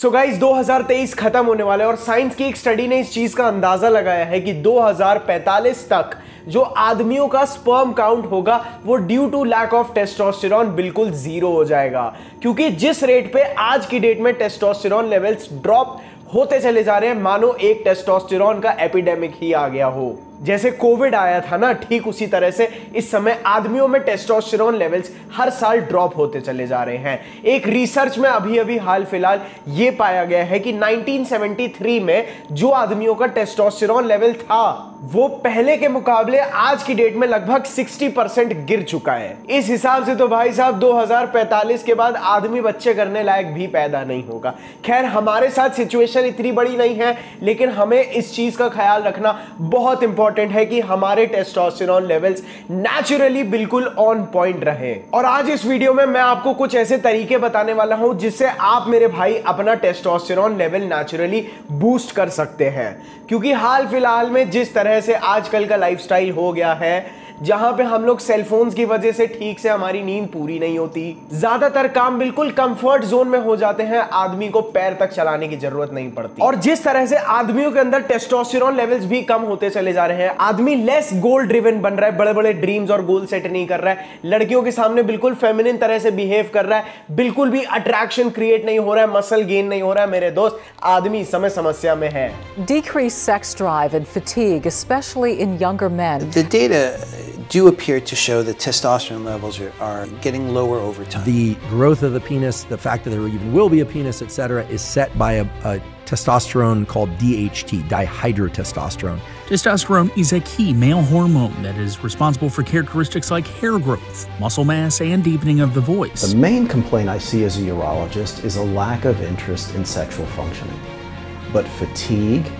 So guys 2023 खत्म होने वाला है और साइंस की एक स्टडी ने इस चीज का अंदाजा लगाया है कि 2045 तक जो आदमियों का स्पर्म काउंट होगा वो due to lack of testosterone बिल्कुल जीरो हो जाएगा। क्योंकि जिस रेट पे आज की डेट में टेस्टोस्टेरॉन लेवल्स ड्रॉप होते चले जा रहे हैं, मानो एक टेस्टोस्टेरॉन का एपिडेमिक ही आ गया हो। जैसे कोविड आया था ना, ठीक उसी तरह से इस समय आदमियों में टेस्टोस्टेरॉन लेवल्स हर साल ड्रॉप होते चले जा रहे हैं। एक रिसर्च में अभी हाल फिलहाल ये पाया गया है कि 1973 में जो आदमियों का टेस्टोस्टेरॉन लेवल था वो पहले के मुकाबले आज की डेट में लगभग 60% गिर चुका है। इस हिसाब से तो भाई साहब 2045 के बाद आदमी बच्चे करने लायक भी पैदा नहीं होगा। खैर हमारे साथ सिचुएशन इतनी बड़ी नहीं है, लेकिन हमें इस चीज का ख्याल रखना बहुत इंपॉर्टेंट है कि हमारे टेस्टोस्टेरॉन लेवल्स नेचुरली बिल्कुल ऑन पॉइंट रहे। और आज इस वीडियो में मैं आपको कुछ ऐसे तरीके बताने वाला हूं जिससे आप मेरे भाई अपना टेस्टोस्टेरॉन लेवल नेचुरली बूस्ट कर सकते हैं। क्योंकि हाल फिलहाल में जिस तरह से आजकल का लाइफस्टाइल हो गया है, जहां पे हम लोग सेलफोन्स की वजह से ठीक से हमारी नींद पूरी नहीं होती, ज्यादातर काम बिल्कुल कंफर्ट जोन में हो जाते हैं, आदमी को पैर तक चलाने की जरूरत नहीं पड़ती। और जिस तरह से आदमियों के अंदर टेस्टोस्टेरॉन लेवल्स भी कम होते चले जा रहे हैं, आदमी लेस गोल ड्रिवन बन रहा है, बड़े बड़े ड्रीम्स और गोल सेट नहीं कर रहा है, लड़कियों के सामने बिल्कुल फेमिनिन तरह से बिहेव कर रहा है, बिल्कुल भी अट्रैक्शन क्रिएट नहीं हो रहा है, मसल गेन नहीं हो रहा है। मेरे दोस्त, आदमी समय समस्या में है। Decreased sex drive and fatigue, especially in younger men. The data do appear to show that testosterone levels are getting lower over time. The growth of the penis, the fact that there even will be a penis, etc., is set by a testosterone called DHT, dihydrotestosterone. Testosterone is a key male hormone that is responsible for characteristics like hair growth, muscle mass, and deepening of the voice. The main complaint I see as a urologist is a lack of interest in sexual functioning. But fatigue,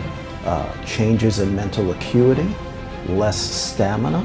changes in mental acuity, less stamina,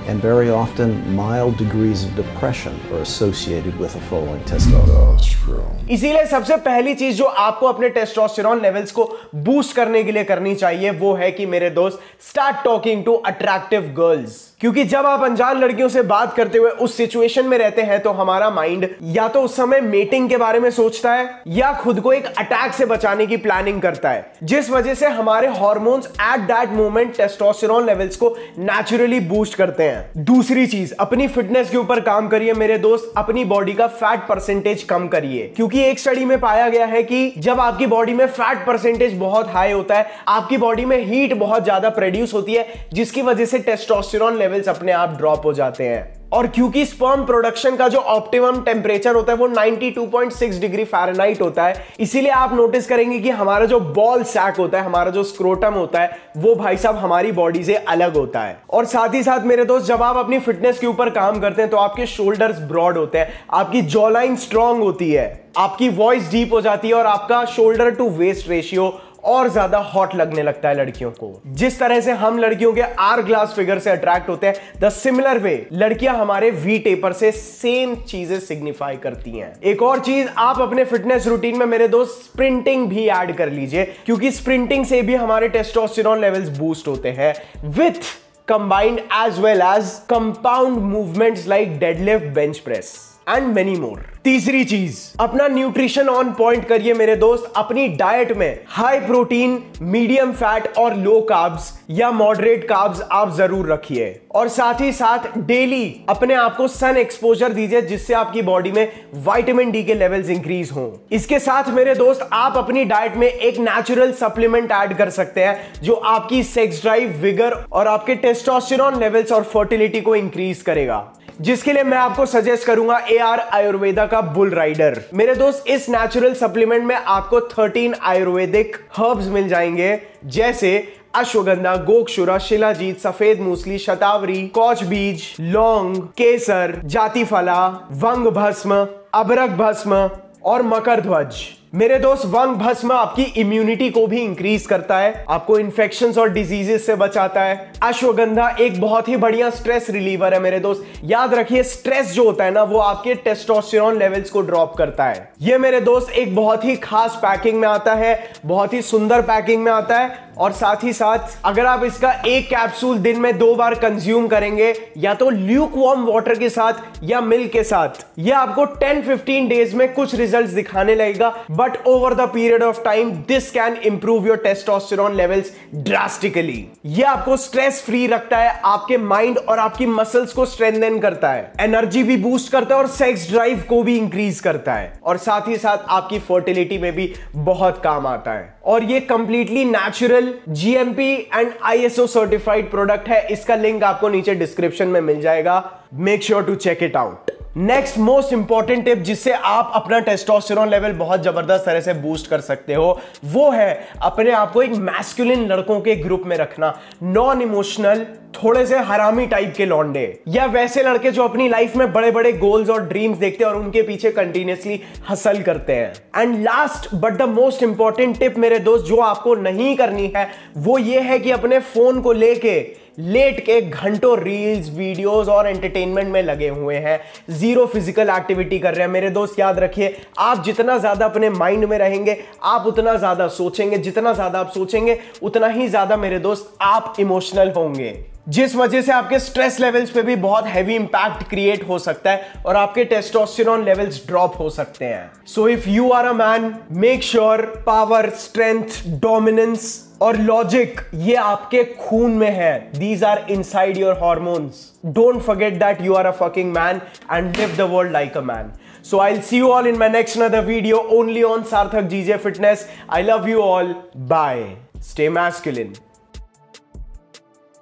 and very often mild degrees of depression are associated with a falling testosterone. इसीलिए सबसे पहली चीज जो आपको अपने testosterone levels को boost करने के लिए करनी चाहिए वो है कि मेरे दोस्त, start talking to attractive girls. क्योंकि जब आप अनजान लड़कियों से बात करते हुए उस सिचुएशन में रहते हैं तो हमारा माइंड या तो उस समय मेटिंग के बारे में सोचता है या खुद को एक अटैक से बचाने की प्लानिंग करता है, जिस वजह से हमारे hormones at that moment testosterone levels को नेचुरली बूस्ट करते हैं। दूसरी चीज, अपनी फिटनेस के ऊपर काम करिए मेरे दोस्त, अपनी बॉडी का फैट परसेंटेज कम करिए। क्योंकि एक स्टडी में पाया गया है कि जब आपकी बॉडी में फैट परसेंटेज बहुत हाई होता है, आपकी बॉडी में हीट बहुत ज्यादा प्रोड्यूस होती है, जिसकी वजह से टेस्टोस्टेरॉन लेवल्स अपने आप ड्रॉप हो जाते हैं। और क्योंकि स्पर्म प्रोडक्शन का जो ऑप्टिमम टेम्परेचर होता है वो 92.6 डिग्री फ़ारेनहाइट होता है, इसीलिए आप नोटिस करेंगे कि हमारा जो बॉल सैक होता है, हमारा जो स्क्रोटम होता है, वो भाई साहब हमारी बॉडी से अलग होता है। और साथ ही साथ मेरे दोस्त, जब आप अपनी फिटनेस के ऊपर काम करते हैं तो आपके शोल्डर्स ब्रॉड होते हैं, आपकी जॉ लाइन स्ट्रांग होती है, आपकी वॉइस डीप हो जाती है और आपका शोल्डर टू वेस्ट रेशियो और ज्यादा हॉट लगने लगता है लड़कियों को। जिस तरह से हम लड़कियों के आर ग्लास फिगर से अट्रैक्ट होते हैं, द सिमिलर वे लड़कियां हमारे वी टेपर से सेम चीजें सिग्निफाई करती हैं। एक और चीज, आप अपने फिटनेस रूटीन में मेरे दोस्त स्प्रिंटिंग भी ऐड कर लीजिए, क्योंकि स्प्रिंटिंग से भी हमारे टेस्टोस्टेरॉन लेवल्स बूस्ट होते हैं with combined as well as compound movements like deadlift, bench press and many more. तीसरी चीज, अपना न्यूट्रिशन ऑन पॉइंट करिए मेरे दोस्त। अपनी डाइट में हाई प्रोटीन, मीडियम फैट और लो कार्ब्स या मॉडरेट कार्ब्स आप जरूर रखिए। और साथ ही साथ डेली अपने आप को सन एक्सपोजर दीजिए, जिससे आपकी बॉडी में विटामिन डी के लेवल्स इंक्रीज हों। इसके साथ मेरे दोस्त, आप अपनी डाइट में एक नेचुरल सप्लीमेंट ऐड कर सकते हैं जो आपकी सेक्स ड्राइव, विगर और आपके टेस्टोस्टेरॉन लेवल्स और फर्टिलिटी को इंक्रीज करेगा, जिसके लिए मैं आपको सजेस्ट करूंगा AR आयुर्वेदा का बुल राइडर। मेरे दोस्त, इस नेचुरल सप्लीमेंट में आपको 13 आयुर्वेदिक हर्ब्स मिल जाएंगे, जैसे अश्वगंधा, गोक्षुरा, शिलाजीत, सफेद मूसली, शतावरी, कौच बीज, लौंग, केसर, जातिफला, वंग भस्म, अबरक भस्म और मकर ध्वज। मेरे दोस्त, वंग भस्म आपकी इम्यूनिटी को भी इंक्रीज करता है, आपको इन्फेक्शंस और डिजीजेस से बचाता है। अश्वगंधा एक बहुत ही बढ़िया स्ट्रेस रिलीवर है मेरे दोस्त। याद रखिए, स्ट्रेस जो होता है ना, वो आपके टेस्टोस्टेरॉन लेवल्स को ड्रॉप करता है। ये मेरे दोस्त एक बहुत ही खास पैकिंग में आता है, बहुत ही सुंदर पैकिंग में आता है। और साथ ही साथ अगर आप इसका एक कैप्सूल दिन में 2 बार कंज्यूम करेंगे, या तो ल्यूक वार्म वाटर के साथ या मिल्क के साथ, यह आपको 10-15 डेज में कुछ रिजल्ट्स दिखाने लगेगा। but over the period of time this can improve your testosterone levels drastically. ये आपको स्ट्रेस फ्री रखता है, आपके माइंड और आपकी मसल्स को स्ट्रेंथन करता है, एनर्जी भी बूस्ट करता है और सेक्स ड्राइव को भी इंक्रीज करता है, और साथ ही साथ आपकी फर्टिलिटी में भी बहुत काम आता है। और ये completely natural GMP and ISO certified product है। इसका लिंक आपको नीचे डिस्क्रिप्शन में मिल जाएगा, make sure to check it out. Next most important tip जिससे आप अपना टेस्टोस्टेरोन लेवल बहुत जबरदस्त तरह से बूस्ट कर सकते हो, वो है अपने आप को एक मैस्कुलिन लड़कों के ग्रुप में रखना। नॉन इमोशनल, थोड़े से हरामी टाइप के लौंडे, या वैसे लड़के जो अपनी लाइफ में बड़े बड़े गोल्स और ड्रीम्स देखते हैं और उनके पीछे कंटिन्यूअसली हसल करते हैं। And last but the most important tip मेरे दोस्त जो आपको नहीं करनी है, वो ये है कि अपने फोन को लेके लेट के घंटों रील्स, वीडियोस और एंटरटेनमेंट में लगे हुए हैं, जीरो फिजिकल एक्टिविटी कर रहे हैं। मेरे दोस्त याद रखिए, आप जितना ज्यादा अपने माइंड में रहेंगे, आप उतना ज्यादा सोचेंगे, जितना ज्यादा आप सोचेंगे उतना ही ज्यादा मेरे दोस्त आप इमोशनल होंगे, जिस वजह से आपके स्ट्रेस लेवल्स पे भी बहुत हैवी इंपैक्ट क्रिएट हो सकता है और आपके टेस्टोस्टेरोन लेवल्स ड्रॉप हो सकते हैं। So if you are a man, make sure power, strength, dominance और लॉजिक ये आपके खून में है। These are inside your hormones. Don't forget that you are a fucking man and live the world like a man. So I'll see you all in my next another video only on Sarthak GJ Fitness. I love you all. Bye. Stay masculine.